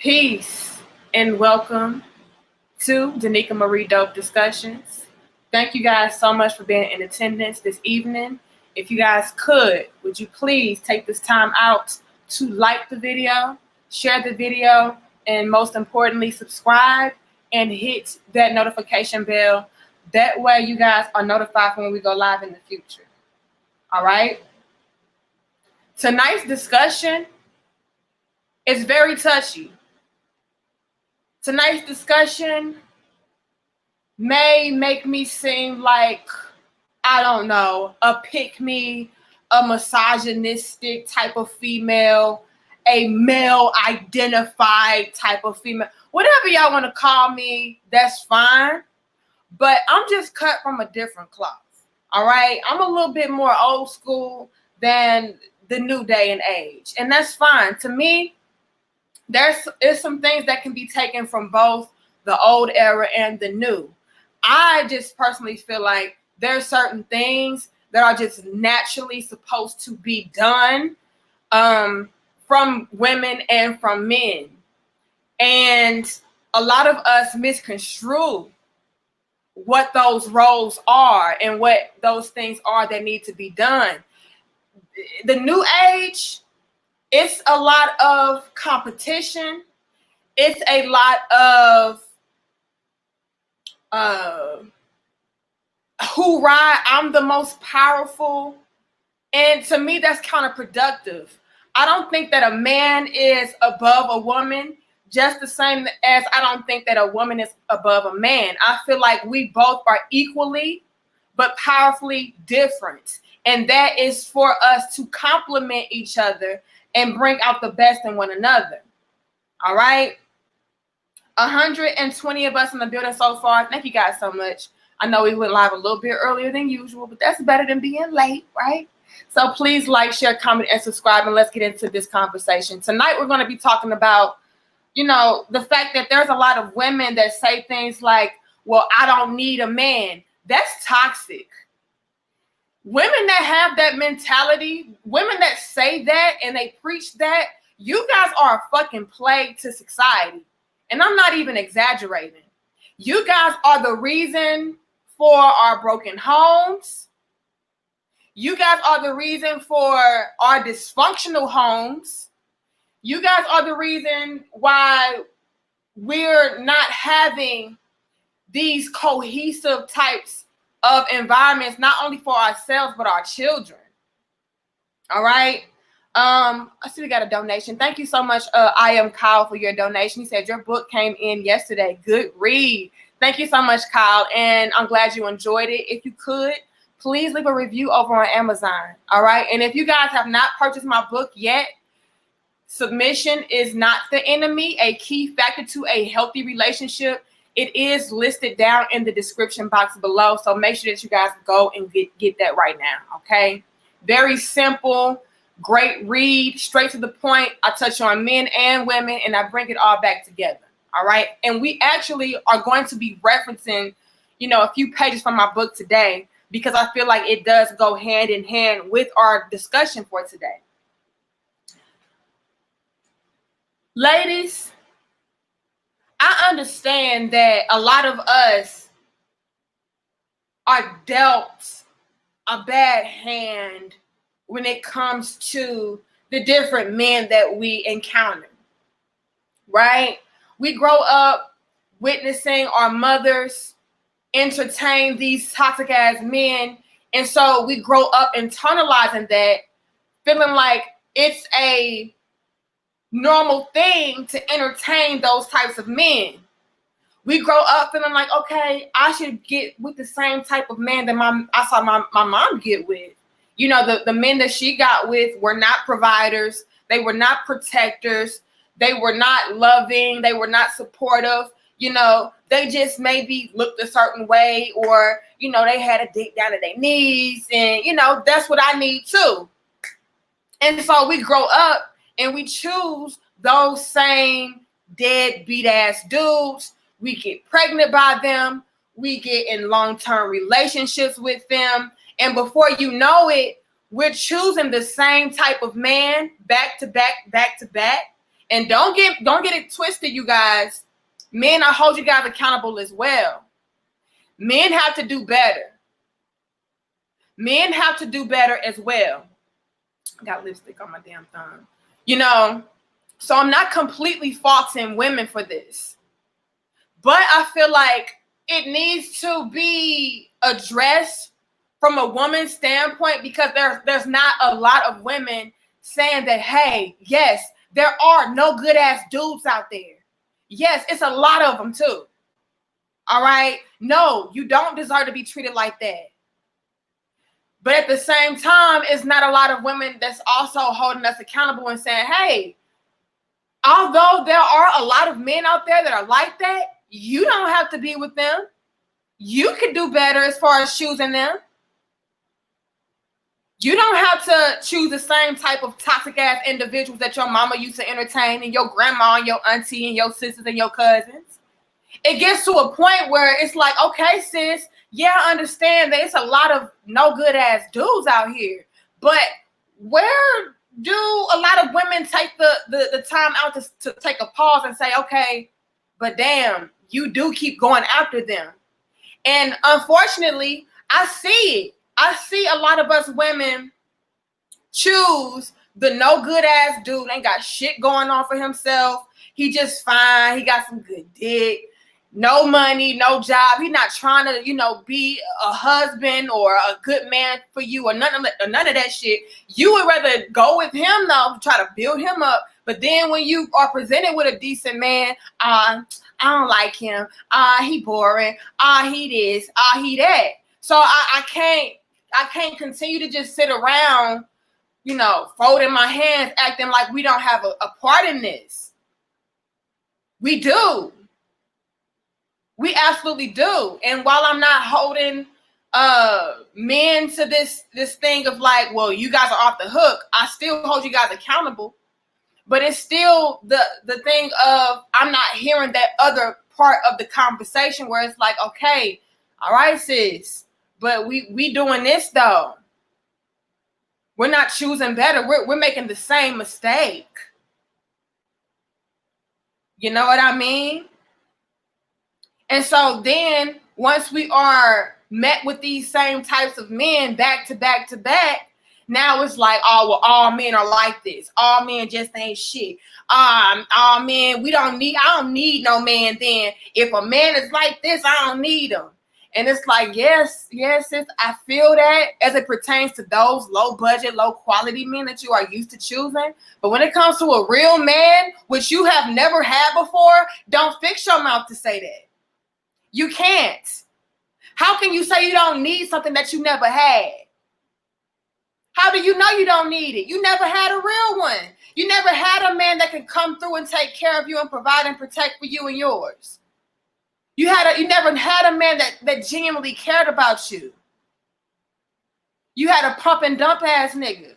Peace and welcome to Danica Marie Dope Discussions. Thank you guys so much for being in attendance this evening. If you guys would you please take this time out to like the video, share the video, and most importantly, subscribe and hit that notification bell. That way you guys are notified when we go live in the future. All right? Tonight's discussion is very touchy. Tonight's discussion may make me seem like, I don't know, a pick-me, a misogynistic type of female, a male-identified type of female. Whatever y'all want to call me, that's fine. But I'm just cut from a different cloth, all right? I'm a little bit more old school than the new day and age, and that's fine. To me, there's some things that can be taken from both the old era and the new. I just personally feel like there's certain things that are just naturally supposed to be done from women and from men. And a lot of us misconstrue what those roles are and what those things are that need to be done. The new age, it's a lot of competition. It's a lot of hoorah, I'm the most powerful. And to me, that's counterproductive. I don't think that a man is above a woman, just the same as I don't think that a woman is above a man. I feel like we both are equally but powerfully different. And that is for us to complement each other and bring out the best in one another. All right. 120 of us in the building so far. Thank you guys so much. I know we went live a little bit earlier than usual, but that's better than being late, right? So please like, share, comment, and subscribe, and let's get into this conversation. Tonight, we're going to be talking about, the fact that there's a lot of women that say things like, well, I don't need a man. That's toxic. Women that have that mentality, women that say that and they preach that, you guys are a fucking plague to society. And I'm not even exaggerating. You guys are the reason for our broken homes. You guys are the reason for our dysfunctional homes. You guys are the reason why we're not having these cohesive types of environments, not only for ourselves, but our children. All right. I see we got a donation. Thank you so much, I Am Kyle, for your donation. He said your book came in yesterday. Good read. Thank you so much, Kyle, and I'm glad you enjoyed it. If you could, please leave a review over on Amazon. All right. And if you guys have not purchased my book yet, Submission is Not the Enemy, A Key Factor to a Healthy Relationship. It is listed down in the description box below. So make sure that you guys go and get that right now. Okay. Very simple, great read, straight to the point. I touch on men and women and I bring it all back together. All right. And we actually are going to be referencing, a few pages from my book today because I feel like it does go hand in hand with our discussion for today. Ladies, I understand that a lot of us are dealt a bad hand when it comes to the different men that we encounter, right? We grow up witnessing our mothers entertain these toxic ass men. And so we grow up internalizing that, feeling like it's a normal thing to entertain those types of men. We grow up feeling like, okay, I should get with the same type of man that I saw my mom get with. The men that she got with were not providers. They were not protectors. They were not loving. They were not supportive. They just maybe looked a certain way or, they had a dick down to their knees. And, that's what I need too. And so we grow up and we choose those same deadbeat ass dudes. We get pregnant by them. We get in long-term relationships with them. And before you know it, we're choosing the same type of man back to back, back to back. And don't get it twisted, you guys. Men, I hold you guys accountable as well. Men have to do better. Men have to do better as well. I got lipstick on my damn thumb. You know, so I'm not completely faulting women for this. But I feel like it needs to be addressed from a woman's standpoint, because there's not a lot of women saying that, hey, yes, there are no good ass dudes out there. Yes, it's a lot of them too. All right. No, you don't deserve to be treated like that. But at the same time, it's not a lot of women that's also holding us accountable and saying, hey, although there are a lot of men out there that are like that, you don't have to be with them. You could do better as far as choosing them. You don't have to choose the same type of toxic ass individuals that your mama used to entertain, and your grandma and your auntie and your sisters and your cousins. It gets to a point where it's like, okay, sis, yeah, I understand that it's a lot of no good ass dudes out here, but where do a lot of women take the time out to take a pause and say, okay, but damn, you do keep going after them. And unfortunately, I see it. I see a lot of us women choose the no good ass dude. Ain't got shit going on for himself. He just fine. He got some good dick. No money, no job. He's not trying to, be a husband or a good man for you or none of that shit. You would rather go with him though, try to build him up. But then when you are presented with a decent man, I don't like him. He boring. He this. He that. So I can't continue to just sit around, folding my hands, acting like we don't have a part in this. We do. We absolutely do. And while I'm not holding men to this thing of like, well, you guys are off the hook, I still hold you guys accountable. But it's still the thing of I'm not hearing that other part of the conversation where it's like, okay, all right, sis, but we doing this though. We're not choosing better. We're making the same mistake. You know what I mean? And so then once we are met with these same types of men back to back to back, now it's like, oh, well, all men are like this. All men just ain't shit. All men, I don't need no man then. If a man is like this, I don't need him. And it's like, yes, I feel that as it pertains to those low budget, low quality men that you are used to choosing. But when it comes to a real man, which you have never had before, don't fix your mouth to say that. You can't. How can you say you don't need something that you never had? How do you know you don't need it? You never had a real one. You never had a man that can come through and take care of you and provide and protect for you and yours. You never had a man that genuinely cared about you. You had a pump and dump ass nigga.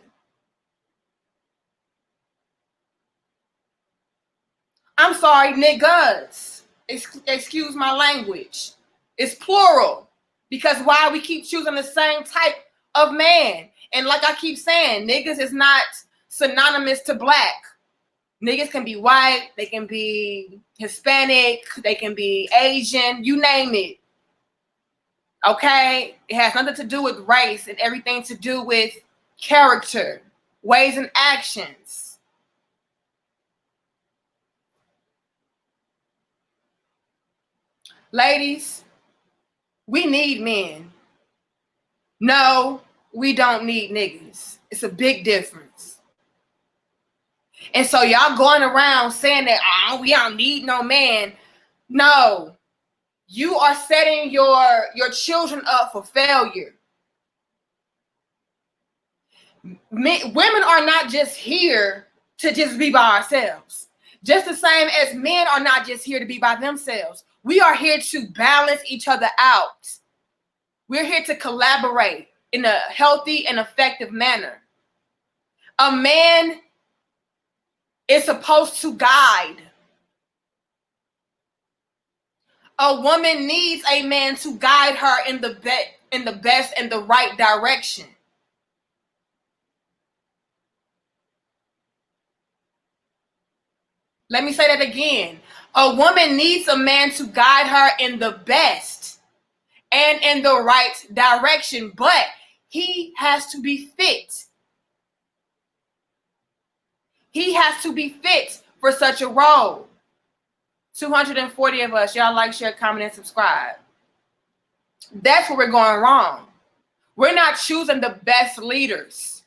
I'm sorry, niggas. Excuse my language. It's plural. Because why we keep choosing the same type of man? And like I keep saying, niggas is not synonymous to black. Niggas can be white, they can be Hispanic, they can be Asian, you name it. Okay? It has nothing to do with race and everything to do with character, ways and actions. Ladies, we need men. No, we don't need niggas. It's a big difference. And so y'all going around saying that, we don't need no man. No, you are setting your children up for failure. Women are not just here to just be by ourselves. Just the same as men are not just here to be by themselves. We are here to balance each other out. We're here to collaborate in a healthy and effective manner. A man is supposed to guide. A woman needs a man to guide her in the best and the right direction. Let me say that again. A woman needs a man to guide her in the best and in the right direction, but he has to be fit. He has to be fit for such a role. 240 of us, y'all like, share, comment, and subscribe. That's where we're going wrong. We're not choosing the best leaders.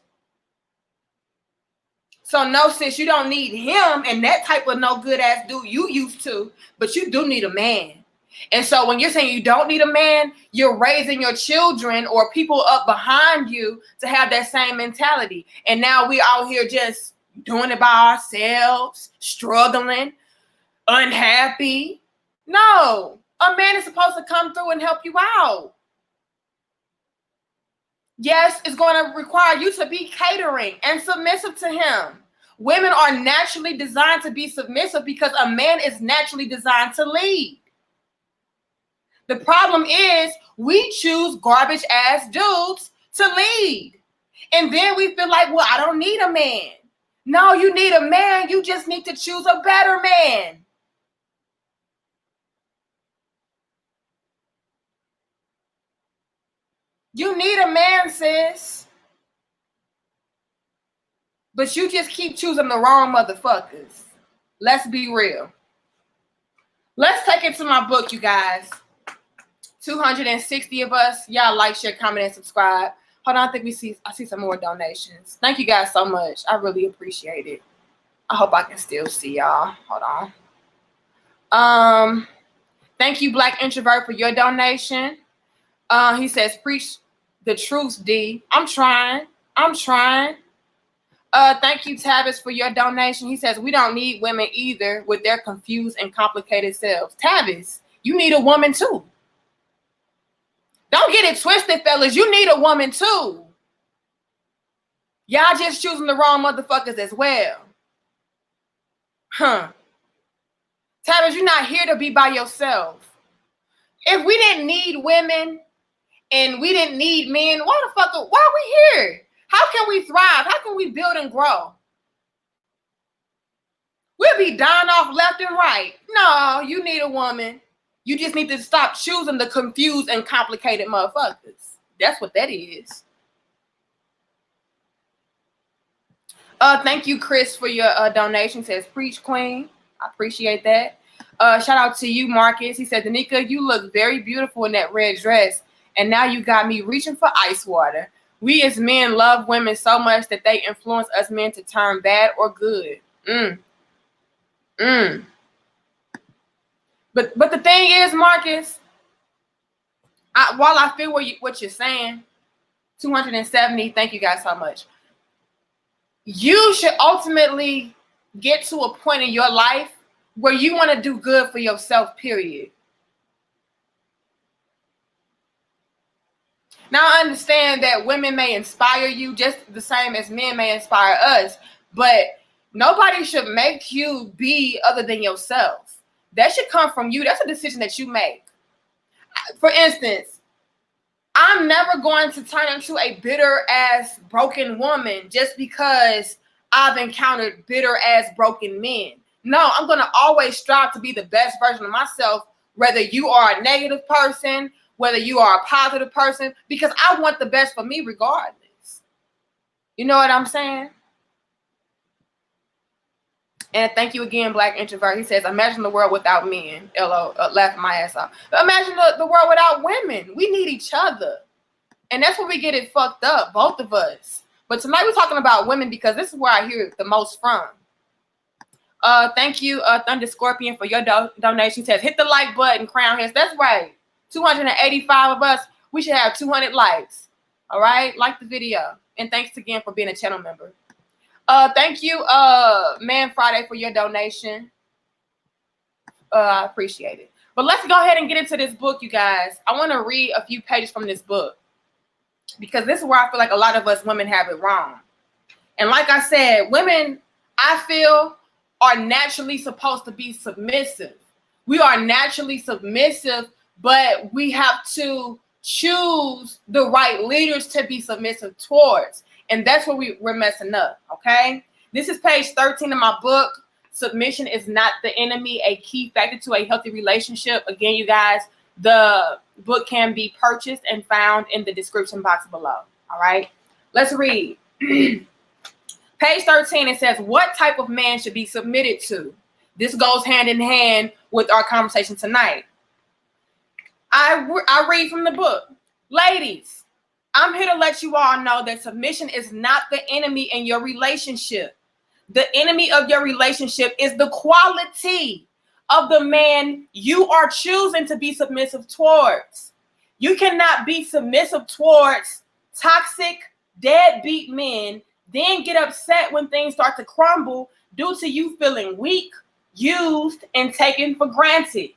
So no, sis, you don't need him and that type of no good ass dude you used to, but you do need a man. And so when you're saying you don't need a man, you're raising your children or people up behind you to have that same mentality. And now we out here just doing it by ourselves, struggling, unhappy. No, a man is supposed to come through and help you out. Yes, it's going to require you to be catering and submissive to him. Women are naturally designed to be submissive because a man is naturally designed to lead. The problem is we choose garbage ass dudes to lead. And then we feel like, well, I don't need a man. No, you need a man. You just need to choose a better man. You need a man, sis. But you just keep choosing the wrong motherfuckers. Let's be real. Let's take it to my book, you guys. 260 of us. Y'all like, share, comment, and subscribe. Hold on, I see some more donations. Thank you guys so much. I really appreciate it. I hope I can still see y'all. Hold on. Thank you, Black Introvert, for your donation. He says, preach the truth, D. I'm trying. Thank you, Tavis, for your donation. He says, we don't need women either with their confused and complicated selves. Tavis, you need a woman too. Don't get it twisted, fellas. You need a woman too. Y'all just choosing the wrong motherfuckers as well. Tavis, you're not here to be by yourself. If we didn't need women and we didn't need men, why are we here? How can we thrive? How can we build and grow? We'll be dying off left and right. No, you need a woman. You just need to stop choosing the confused and complicated motherfuckers. That's what that is. Thank you, Chris, for your donation. He says, preach, queen. I appreciate that. Shout out to you, Marcus. He said, Danica, you look very beautiful in that red dress. And now you got me reaching for ice water. We as men love women so much that they influence us men to turn bad or good. But the thing is, Marcus, while I feel what you're saying, 270, thank you guys so much. You should ultimately get to a point in your life where you want to do good for yourself, period. Now, I understand that women may inspire you just the same as men may inspire us, but nobody should make you be other than yourself. That should come from you. That's a decision that you make. For instance, I'm never going to turn into a bitter-ass broken woman just because I've encountered bitter-ass broken men. No, I'm going to always strive to be the best version of myself, whether you are a negative person, whether you are a positive person, because I want the best for me regardless. You know what I'm saying? And thank you again, Black Introvert. He says, imagine the world without men. LO, laughing my ass off. But imagine the world without women. We need each other. And that's where we get it fucked up, both of us. But tonight we're talking about women because this is where I hear it the most from. Thank you, Thunder Scorpion, for your donation. He says, hit the like button, Crown Heads. That's right. 285 of us. We should have 200 likes. All right? Like the video. And thanks again for being a channel member. Thank you, Man Friday, for your donation. I appreciate it. But let's go ahead and get into this book, you guys. I want to read a few pages from this book because this is where I feel like a lot of us women have it wrong. And like I said, women, I feel, are naturally supposed to be submissive. We are naturally submissive, but we have to choose the right leaders to be submissive towards. And that's where we're messing up, okay? This is page 13 of my book, submission is not the enemy, a key factor to a healthy relationship. Again, you guys, the book can be purchased and found in the description box below. All right, let's read. Page 13, it says, what type of man should be submitted to? This goes hand in hand with our conversation tonight. I read from the book. Ladies, I'm here to let you all know that submission is not the enemy in your relationship. The enemy of your relationship is the quality of the man you are choosing to be submissive towards. You cannot be submissive towards toxic, deadbeat men, then get upset when things start to crumble due to you feeling weak, used, and taken for granted.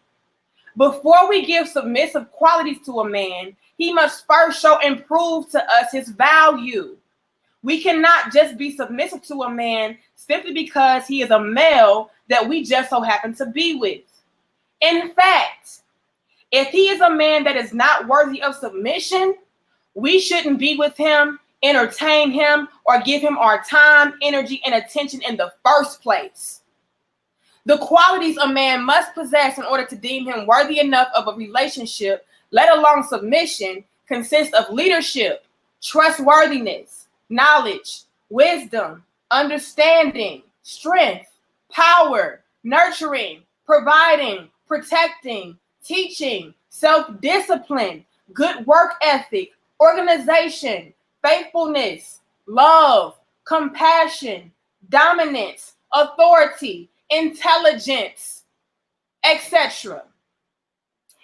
Before we give submissive qualities to a man, he must first show and prove to us his value. We cannot just be submissive to a man simply because he is a male that we just so happen to be with. In fact, if he is a man that is not worthy of submission, we shouldn't be with him, entertain him, or give him our time, energy, and attention in the first place. The qualities a man must possess in order to deem him worthy enough of a relationship, let alone submission, consist of leadership, trustworthiness, knowledge, wisdom, understanding, strength, power, nurturing, providing, protecting, teaching, self-discipline, good work ethic, organization, faithfulness, love, compassion, dominance, authority, intelligence, etc.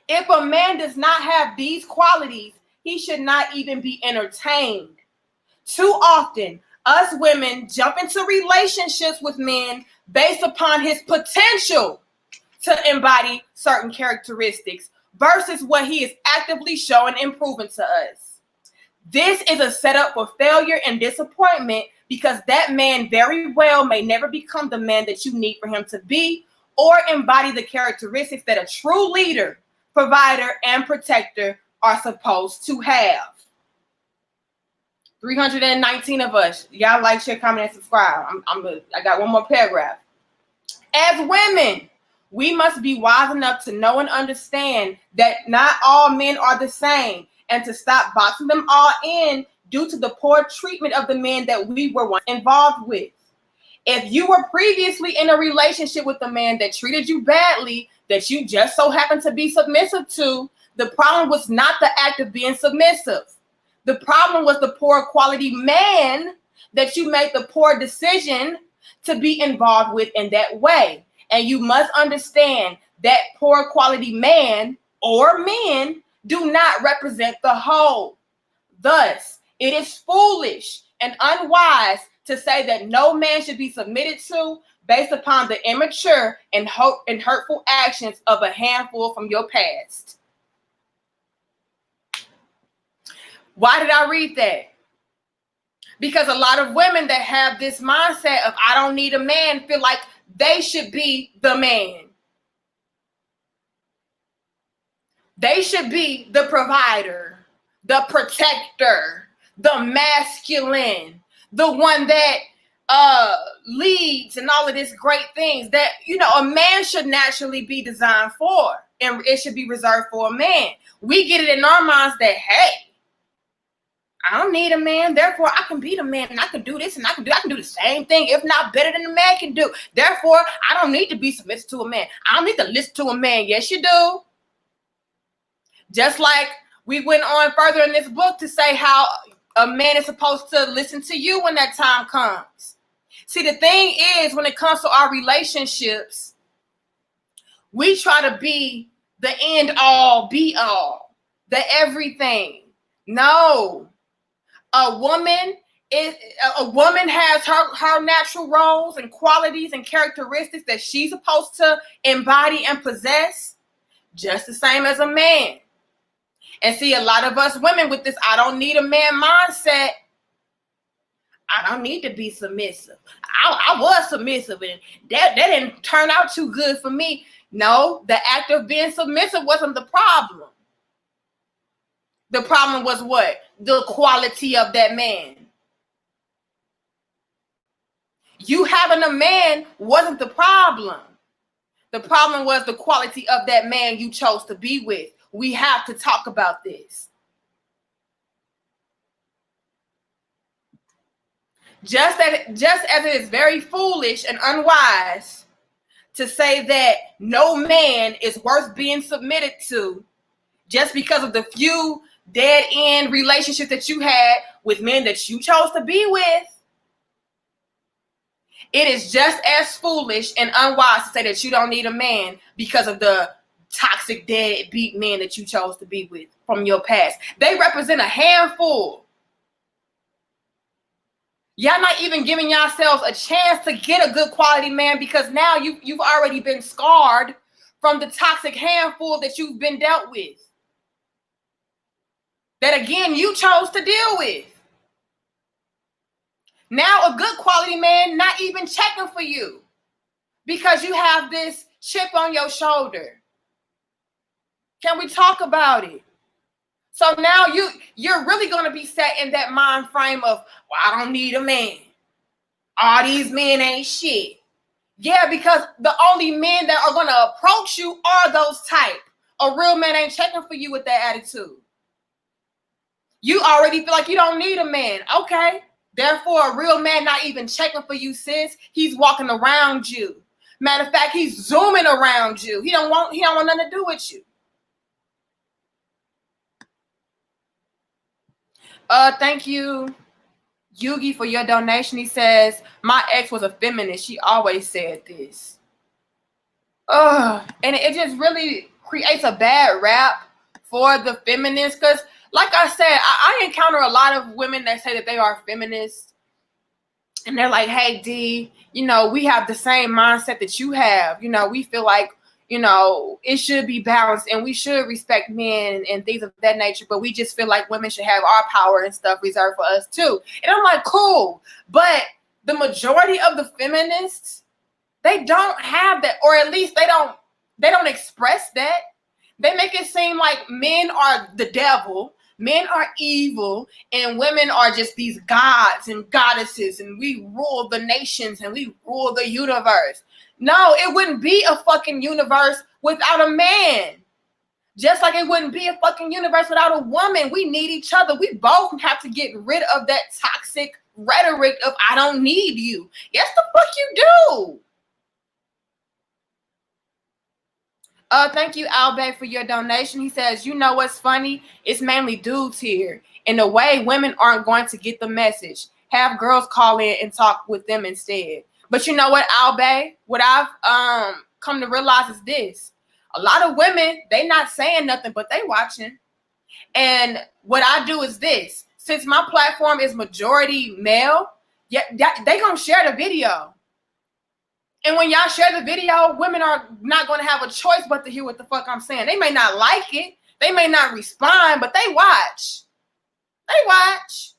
If a man does not have these qualities, he should not even be entertained. Too often, us women jump into relationships with men based upon his potential to embody certain characteristics versus what he is actively showing and proving to us. This is a setup for failure and disappointment because that man very well may never become the man that you need for him to be or embody the characteristics that a true leader, provider, and protector are supposed to have. 319 of us. Y'all like, share, comment, and subscribe. I got one more paragraph. As women, we must be wise enough to know and understand that not all men are the same and to stop boxing them all in due to the poor treatment of the men that we were once involved with. If you were previously in a relationship with a man that treated you badly, that you just so happened to be submissive to, the problem was not the act of being submissive. The problem was the poor quality man that you made the poor decision to be involved with in that way. And you must understand that poor quality man or men do not represent the whole. Thus, it is foolish and unwise to say that no man should be submitted to based upon the immature and hurtful actions of a handful from your past. Why did I read that? Because a lot of women that have this mindset of I don't need a man feel like they should be the man. They should be the provider, the protector, the masculine, the one that leads and all of these great things that, you know, a man should naturally be designed for, and it should be reserved for a man. We get it in our minds that, hey, I don't need a man, therefore I can be the man and I can do this and I can do the same thing, if not better than a man can do. Therefore, I don't need to be submissive to a man. I don't need to listen to a man. Yes, you do. Just like we went on further in this book to say how a man is supposed to listen to you when that time comes. See, the thing is, when it comes to our relationships, we try to be the end all, be all, the everything. No. A woman has her natural roles and qualities and characteristics that she's supposed to embody and possess, just the same as a man. And see, a lot of us women with this I don't need a man mindset, I don't need to be submissive. I was submissive and that didn't turn out too good for me. No, the act of being submissive wasn't the problem. The problem was what? The quality of that man. You having a man wasn't the problem. The problem was the quality of that man you chose to be with. We have to talk about this. Just as it is very foolish and unwise to say that no man is worth being submitted to just because of the few dead end relationships that you had with men that you chose to be with, it is just as foolish and unwise to say that you don't need a man because of the toxic, deadbeat men that you chose to be with from your past. They represent a handful. Y'all not even giving yourselves a chance to get a good quality man because now you've already been scarred from the toxic handful that you've been dealt with. That again, you chose to deal with. Now a good quality man not even checking for you because you have this chip on your shoulder. Can we talk about it? So now you're really going to be set in that mind frame of, well, I don't need a man. All these men ain't shit. Yeah, because the only men that are going to approach you are those type. A real man ain't checking for you with that attitude. You already feel like you don't need a man. Okay. Therefore, a real man not even checking for you, sis. He's walking around you. Matter of fact, he's zooming around you. He don't want nothing to do with you. Thank you, Yugi, for your donation. He says, my ex was a feminist. She always said this. And it just really creates a bad rap for the feminists. Because, like I said, I encounter a lot of women that say that they are feminists. And they're like, hey, D, we have the same mindset that you have. We feel like, it should be balanced and we should respect men and things of that nature. But we just feel like women should have our power and stuff reserved for us too. And I'm like, cool. But the majority of the feminists, they don't have that, or at least they don't express that. They make it seem like men are the devil, men are evil, and women are just these gods and goddesses, and we rule the nations and we rule the universe. No, it wouldn't be a fucking universe without a man. Just like it wouldn't be a fucking universe without a woman. We need each other. We both have to get rid of that toxic rhetoric of I don't need you. Yes, the fuck you do. Thank you, Albay, for your donation. He says, you know what's funny? It's mainly dudes here. In a way, women aren't going to get the message. Have girls call in and talk with them instead. But you know what, Albay? What I've come to realize is this. A lot of women, they not saying nothing, but they watching. And what I do is this. Since my platform is majority male, they going to share the video. And when y'all share the video, women are not going to have a choice but to hear what the fuck I'm saying. They may not like it. They may not respond, but they watch. They watch.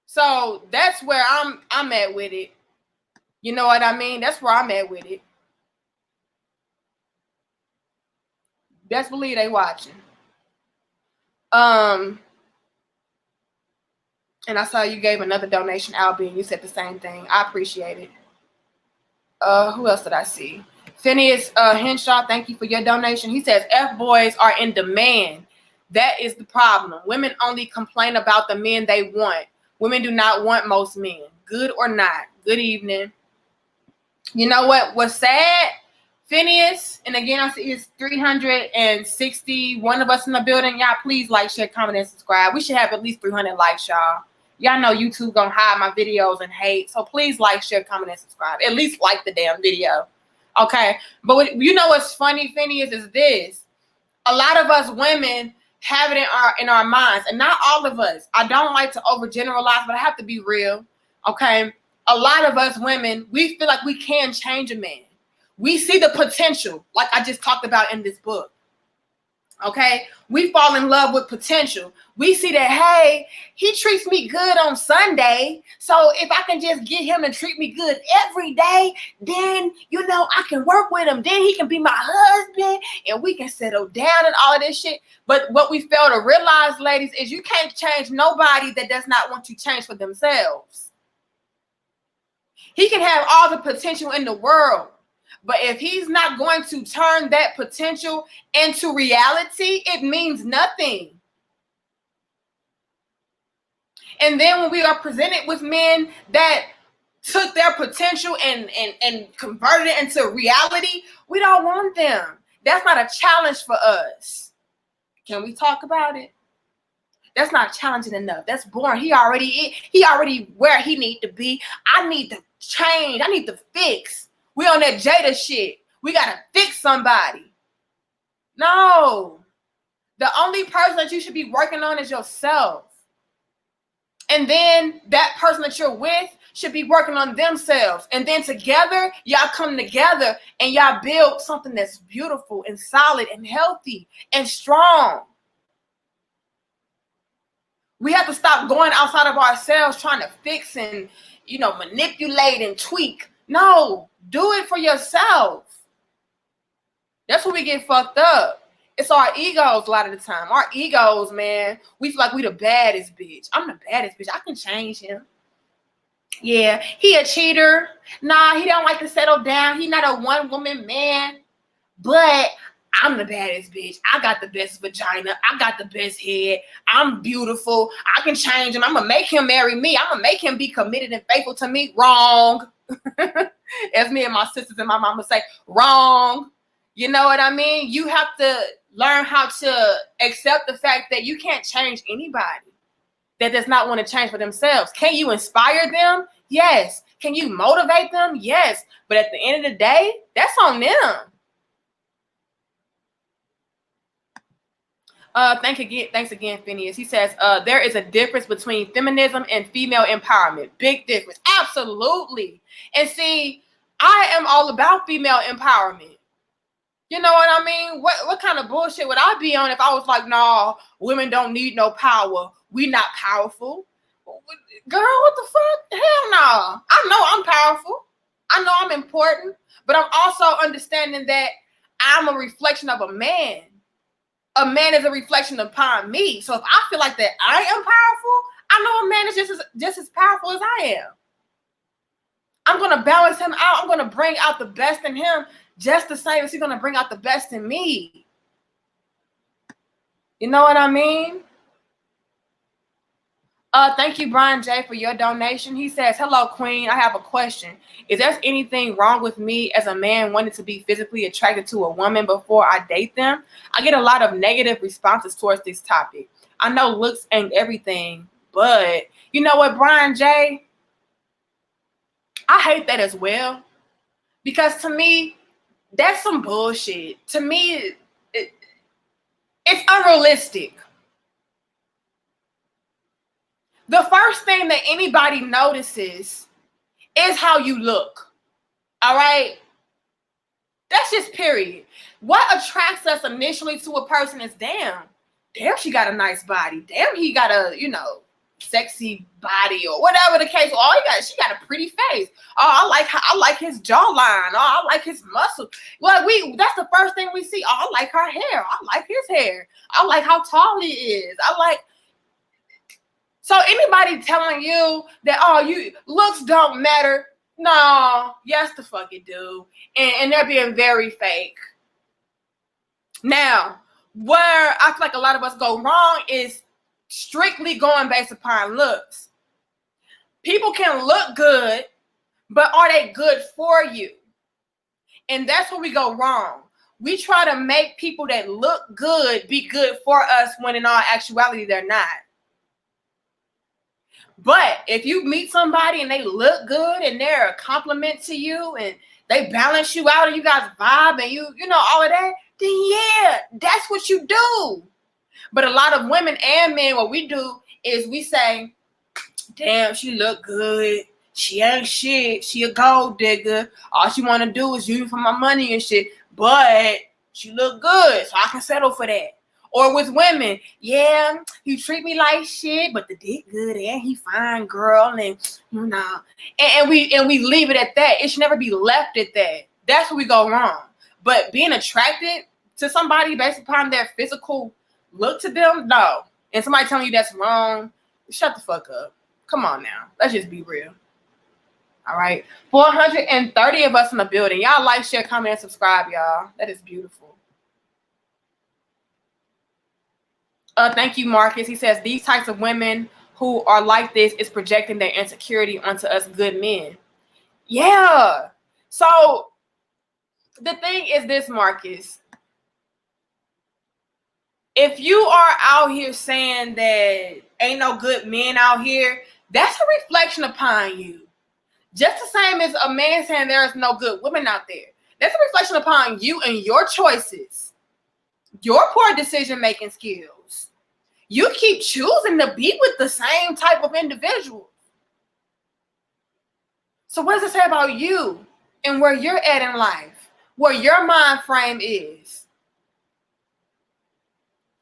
So that's where I'm at with it. You know what I mean? That's where I'm at with it. Best believe they watching. And I saw you gave another donation, Albie, and you said the same thing. I appreciate it. Who else did I see? Phineas Henshaw, thank you for your donation. He says, F-boys are in demand. That is the problem. Women only complain about the men they want. Women do not want most men, good or not. Good evening. You know what was sad? Phineas, and again, I see it's 361 of us in the building. Y'all, please like, share, comment, and subscribe. We should have at least 300 likes, y'all. Y'all know YouTube gonna hide my videos and hate. So please like, share, comment, and subscribe. At least like the damn video. Okay? But you know what's funny, Phineas, is this. A lot of us women have it in our minds, and not all of us. I don't like to overgeneralize, but I have to be real. Okay? A lot of us women, we feel like we can change a man. We see the potential, like I just talked about in this book. Okay, we fall in love with potential. We see that, hey, he treats me good on Sunday, so if I can just get him to treat me good every day, then I can work with him. Then he can be my husband, and we can settle down and all of this shit. But what we fail to realize, ladies, is you can't change nobody that does not want to change for themselves. He can have all the potential in the world, but if he's not going to turn that potential into reality, it means nothing. And then when we are presented with men that took their potential and converted it into reality, we don't want them. That's not a challenge for us. Can we talk about it? That's not challenging enough. That's boring. He already where he need to be. I need to change. I need to fix. We on that Jada shit. We gotta fix somebody. No. The only person that you should be working on is yourself. And then that person that you're with should be working on themselves. And then together, y'all come together and y'all build something that's beautiful and solid and healthy and strong. We have to stop going outside of ourselves trying to fix and, manipulate and tweak. No, do it for yourself. That's where we get fucked up. It's our egos a lot of the time. Our egos, man, we feel like we the baddest bitch. I'm the baddest bitch. I can change him. Yeah, he a cheater. Nah, he don't like to settle down. He not a one-woman man. But I'm the baddest bitch. I got the best vagina. I got the best head. I'm beautiful. I can change him. I'm going to make him marry me. I'm going to make him be committed and faithful to me. Wrong. As me and my sisters and my mama say, wrong. You know what I mean? You have to learn how to accept the fact that you can't change anybody that does not want to change for themselves. Can you inspire them? Yes. Can you motivate them? Yes. But at the end of the day, that's on them. Thanks again, Phineas. He says, there is a difference between feminism and female empowerment. Big difference. Absolutely. And see, I am all about female empowerment. You know what I mean? What kind of bullshit would I be on if I was like, nah, women don't need no power. We not powerful. Girl, what the fuck? Hell no. I know I'm powerful. I know I'm important. But I'm also understanding that I'm a reflection of a man. A man is a reflection upon me. So if I feel like that I am powerful, I know a man is just as powerful as I am. I'm going to balance him out. I'm going to bring out the best in him just the same as he's going to bring out the best in me. You know what I mean? Thank you, Brian J, for your donation. He says, hello, Queen. I have a question. Is there anything wrong with me as a man wanting to be physically attracted to a woman before I date them? I get a lot of negative responses towards this topic. I know looks ain't everything, but you know what, Brian J? I hate that as well. Because to me, that's some bullshit. To me, it's unrealistic. The first thing that anybody notices is how you look. All right? That's just period. What attracts us initially to a person is, damn, she got a nice body. Damn, he got a, sexy body or whatever the case. She got a pretty face. Oh, I like his jawline. Oh, I like his muscle. Well, that's the first thing we see. Oh, I like her hair. I like his hair. I like how tall he is. So anybody telling you that, you looks don't matter, no, yes the fuck it do. And they're being very fake. Now, where I feel like a lot of us go wrong is strictly going based upon looks. People can look good, but are they good for you? And that's where we go wrong. We try to make people that look good be good for us when in all actuality they're not. But if you meet somebody and they look good and they're a compliment to you and they balance you out and you guys vibe and you know all of that, then yeah, that's what you do. But a lot of women and men, what we do is we say, damn, she look good. She ain't shit. She a gold digger. All she want to do is use me for my money and shit. But she look good, so I can settle for that. Or with women, yeah, he treat me like shit, but the dick good and he fine, girl, and you know, and we leave it at that. It should never be left at that. That's where we go wrong. But being attracted to somebody based upon their physical look to them, no. And somebody telling you that's wrong, shut the fuck up. Come on now, let's just be real. All right, 430 of us in the building. Y'all like, share, comment, and subscribe, y'all. That is beautiful. Thank you, Marcus. He says these types of women who are like this is projecting their insecurity onto us good men. Yeah. So the thing is this, Marcus. If you are out here saying that ain't no good men out here, that's a reflection upon you. Just the same as a man saying there is no good women out there. That's a reflection upon you and your choices, your poor decision-making skills. You keep choosing to be with the same type of individual. So what does it say about you and where you're at in life, where your mind frame is?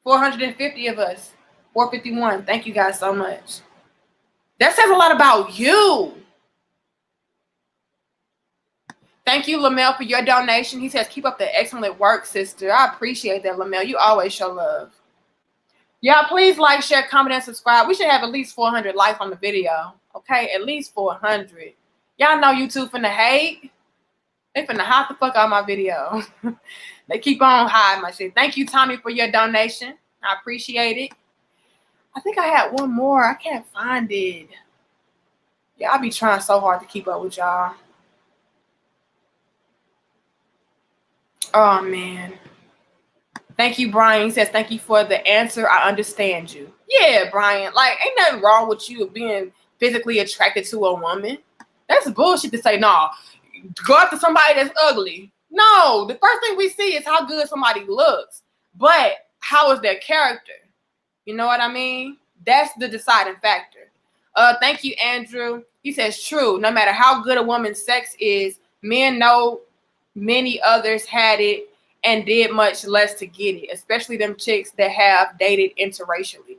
450 of us, 451. Thank you guys so much. That says a lot about you. Thank you, Lamel, for your donation. He says, keep up the excellent work, sister. I appreciate that, Lamel. You always show love. Y'all, please like, share, comment, and subscribe. We should have at least 400 likes on the video. Okay, at least 400. Y'all know YouTube finna hate. They finna hide the fuck out of my video. They keep on hiding my shit. Thank you, Tommy, for your donation. I appreciate it. I think I had one more. I can't find it. Yeah, I be trying so hard to keep up with y'all. Oh, man. Thank you, Brian. He says, thank you for the answer. I understand you. Yeah, Brian. Like, ain't nothing wrong with you being physically attracted to a woman. That's bullshit to say, no, go after somebody that's ugly. No, the first thing we see is how good somebody looks. But how is their character? You know what I mean? That's the deciding factor. Thank you, Andrew. He says, true. No matter how good a woman's sex is, men know many others had it and did much less to get it, especially them chicks that have dated interracially.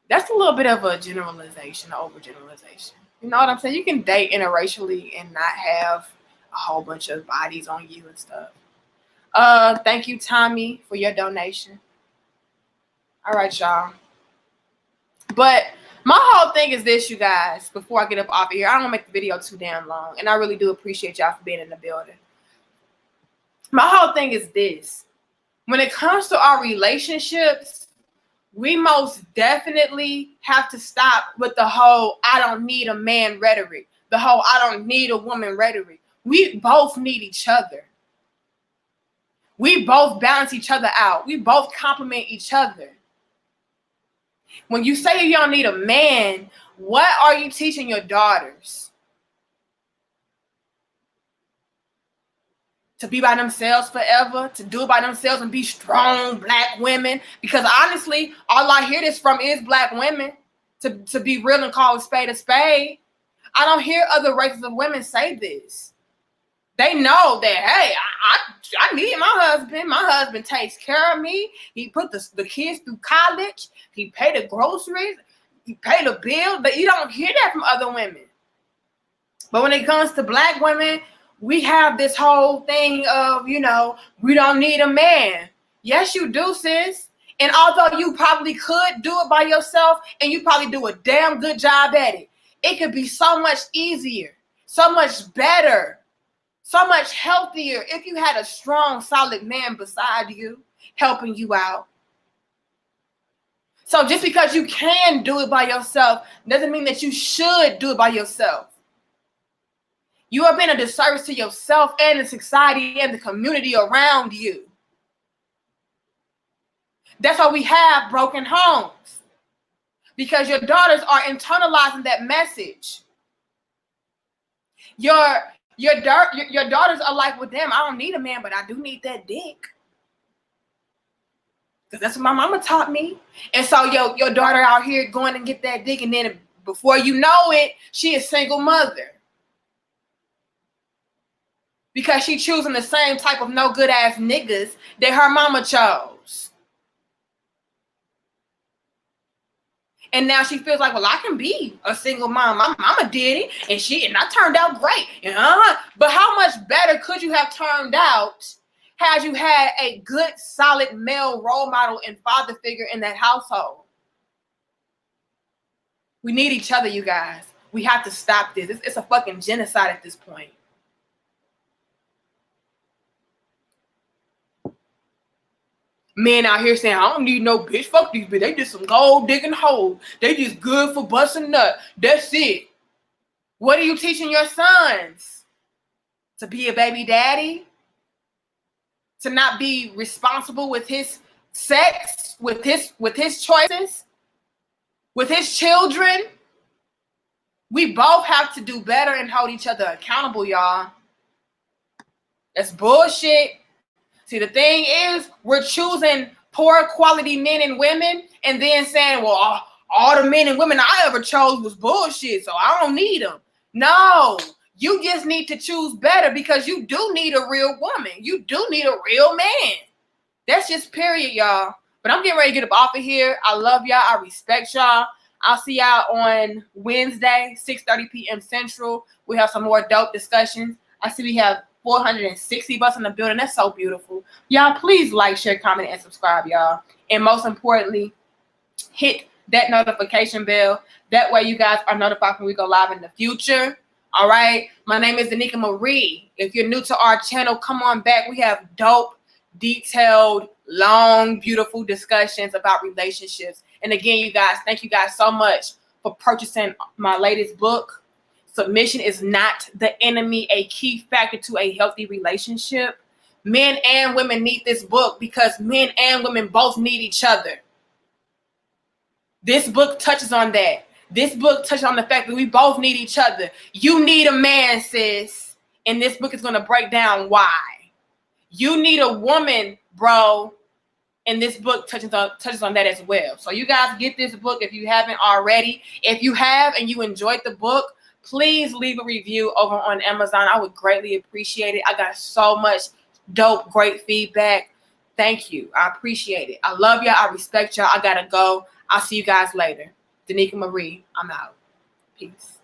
That's a little bit of a generalization, overgeneralization. You know what I'm saying? You can date interracially and not have a whole bunch of bodies on you and stuff. Thank you, Tommy, for your donation. All right, y'all. But my whole thing is this, you guys, before I get up off of here. I don't want to make the video too damn long, and I really do appreciate y'all for being in the building. My whole thing is this. When it comes to our relationships, we most definitely have to stop with the whole I don't need a man rhetoric, the whole I don't need a woman rhetoric. We both need each other. We both balance each other out. We both complement each other. When you say you don't need a man, what are you teaching your daughters? To be by themselves forever, to do it by themselves and be strong black women? Because honestly, all I hear this from is black women, to be real and call a spade a spade. I don't hear other races of women say this. They know that, hey, I need my husband. My husband takes care of me. He put the kids through college. He paid the groceries. He paid the bill. But you don't hear that from other women. But when it comes to black women, we have this whole thing of, you know, we don't need a man. Yes, you do, sis. And although you probably could do it by yourself and you probably do a damn good job at it, it could be so much easier, so much better, so much healthier if you had a strong, solid man beside you helping you out. So just because you can do it by yourself doesn't mean that you should do it by yourself. You are being a disservice to yourself and the society and the community around you. That's why we have broken homes. Because your daughters are internalizing that message. Your daughters are like, well, damn, I don't need a man, but I do need that dick. Because that's what my mama taught me. And so your daughter out here going and get that dick, and then before you know it, she is a single mother. because she choosing the same type of no good ass niggas that her mama chose. And now she feels like, well, I can be a single mom. My mama did it, and I turned out great. But how much better could you have turned out had you had a good, solid male role model and father figure in that household? We need each other, you guys. We have to stop this. It's a fucking genocide at this point. Men out here saying, I don't need no bitch. Fuck these bitches. They just some gold digging hoes. They just good for busting nut. That's it. What are you teaching your sons? To be a baby daddy? To not be responsible with his sex? With his choices? With his children? We both have to do better and hold each other accountable, y'all. That's bullshit. See, the thing is, we're choosing poor quality men and women and then saying, well, all the men and women I ever chose was bullshit, so I don't need them. No, you just need to choose better because you do need a real woman. You do need a real man. That's just period, y'all. But I'm getting ready to get up off of here. I love y'all. I respect y'all. I'll see y'all on Wednesday, 6:30 p.m. Central. We have some more dope discussions. I see we have 460 of us in the building. That's so beautiful. Y'all, please like, share, comment, and subscribe, y'all. And most importantly, hit that notification bell. That way you guys are notified when we go live in the future. All right. My name is Danica Marie. If you're new to our channel, come on back. We have dope, detailed, long, beautiful discussions about relationships. And again, you guys, thank you guys so much for purchasing my latest book. Submission is not the enemy, a key factor to a healthy relationship. Men and women need this book because men and women both need each other. This book touches on that. This book touches on the fact that we both need each other. You need a man, sis, and this book is going to break down why. You need a woman, bro, and this book touches on that as well. So you guys get this book if you haven't already. If you have and you enjoyed the book, please leave a review over on Amazon. I would greatly appreciate it. I got so much dope, great feedback. Thank you. I appreciate it. I love y'all. I respect y'all. I got to go. I'll see you guys later. Danica Marie, I'm out. Peace.